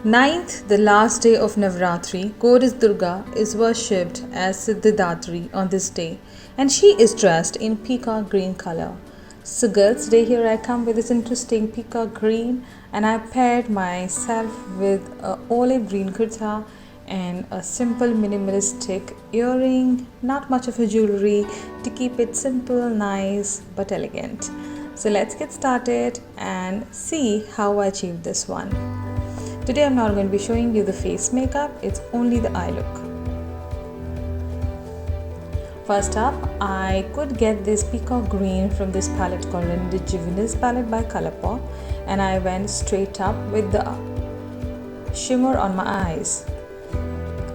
Ninth, the last day of Navratri, goddess Durga is worshipped as Siddhidatri on this day, and she is dressed in peacock green color. So girls, today here I come with this interesting peacock green, and I paired myself with a olive green kurta and a simple minimalistic earring, not much of a jewelry, to keep it simple, nice but elegant. So let's get started and see how I achieved this one. Today I'm not going to be showing you the face makeup, it's only the eye look. First up, I could get this peacock green from this palette called Indigenous palette by Colourpop, and I went straight up with the shimmer on my eyes.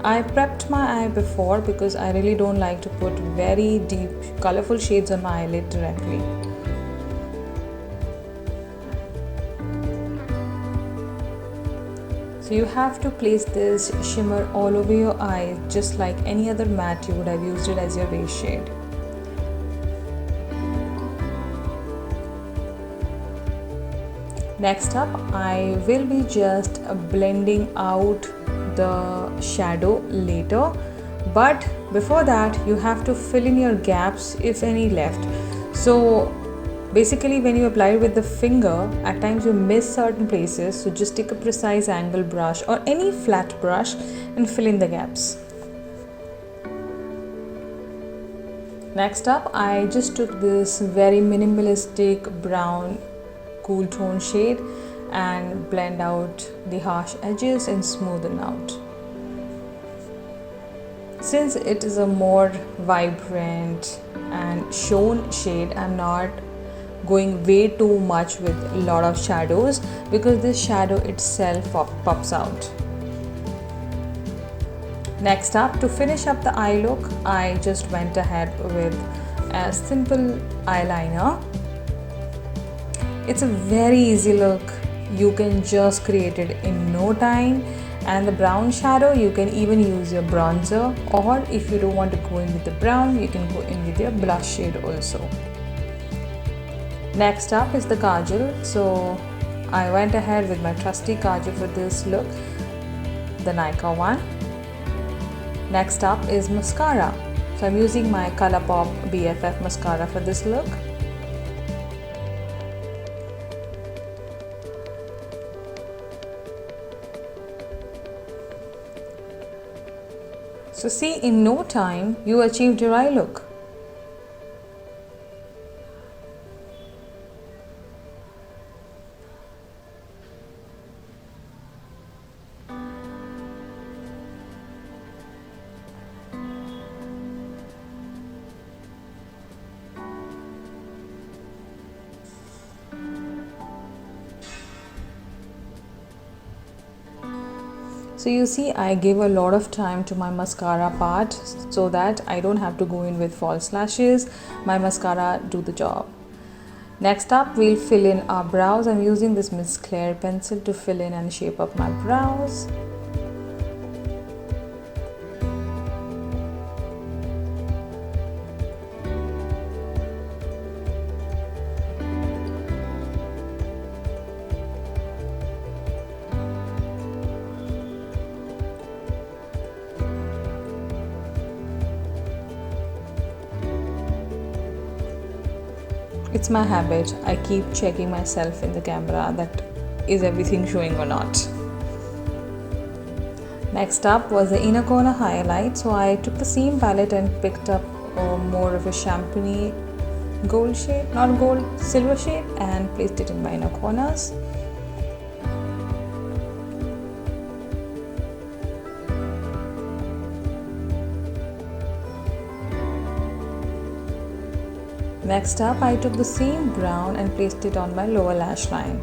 I prepped my eye before because I really don't like to put very deep colorful shades on my eyelid directly. So you have to place this shimmer all over your eye, just like any other matte you would have used it as your base shade. Next up, I will be just blending out the shadow later, but before that you have to fill in your gaps if any left. So basically, when you apply it with the finger, at times you miss certain places, so just take a precise angle brush or any flat brush and fill in the gaps. Next up, I just took this very minimalistic brown cool tone shade and blend out the harsh edges and smoothen out. Since it is a more vibrant and shown shade, I'm not going way too much with a lot of shadows because this shadow itself pops out. Next up, to finish up the eye look, I just went ahead with a simple eyeliner. It's a very easy look, you can just create it in no time. And the brown shadow, you can even use your bronzer, or if you don't want to go in with the brown, you can go in with your blush shade also. Next up is the kajal. So I went ahead with my trusty kajal for this look, the Nykaa one. Next up is mascara. So I'm using my Colourpop BFF mascara for this look. So see, in no time you achieved your eye look. So you see, I gave a lot of time to my mascara part so that I don't have to go in with false lashes. My mascara do the job. Next up, we'll fill in our brows. I'm using this Miss Claire pencil to fill in and shape up my brows. It's my habit. I keep checking myself in the camera that is everything showing or not. Next up was the inner corner highlight. So I took the same palette and picked up more of a champagne gold shade, not gold, silver shade, and placed it in my inner corners. Next up, I took the same brown and placed it on my lower lash line.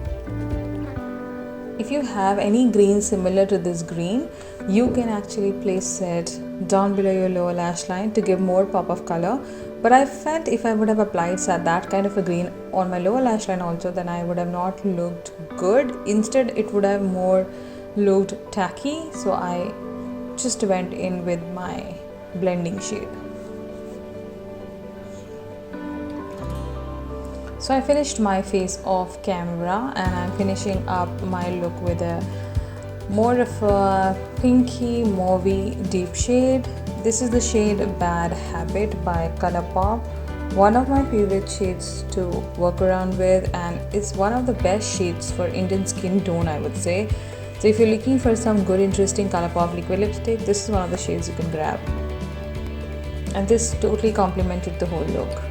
If you have any green similar to this green, you can actually place it down below your lower lash line to give more pop of color. But I felt if I would have applied that kind of a green on my lower lash line also, then I would have not looked good. Instead, it would have more looked tacky. So I just went in with my blending shade. So I finished my face off camera and I'm finishing up my look with a more of a pinky mauvey deep shade. This is the shade Bad Habit by Colourpop. One of my favorite shades to work around with, and it's one of the best shades for Indian skin tone, I would say. So if you're looking for some good interesting Colourpop liquid lipstick, this is one of the shades you can grab. And this totally complemented the whole look.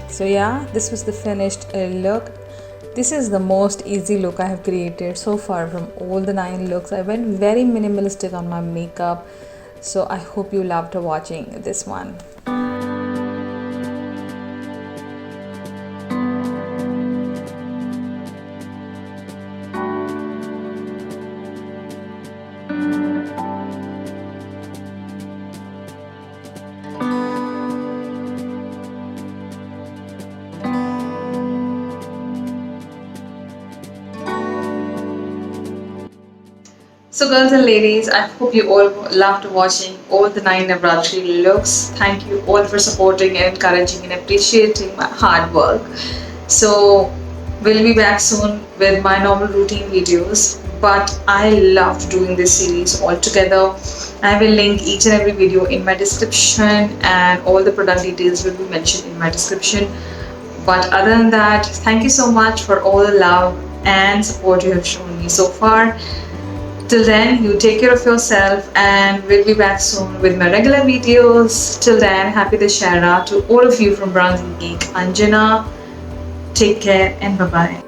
So yeah, this was the finished look. This is the most easy look I have created so far from all the 9 looks. I went very minimalistic on my makeup, so I hope you loved watching this one. So girls and ladies, I hope you all loved watching all the 9 Navratri looks. Thank you all for supporting and encouraging and appreciating my hard work. So we'll be back soon with my normal routine videos. But I loved doing this series all together. I will link each and every video in my description, and all the product details will be mentioned in my description. But other than that, thank you so much for all the love and support you have shown me so far. Till then, you take care of yourself, and we'll be back soon with my regular videos. Till then, happy Dashera to all of you from Bronzing Geek. Anjana, take care and bye-bye.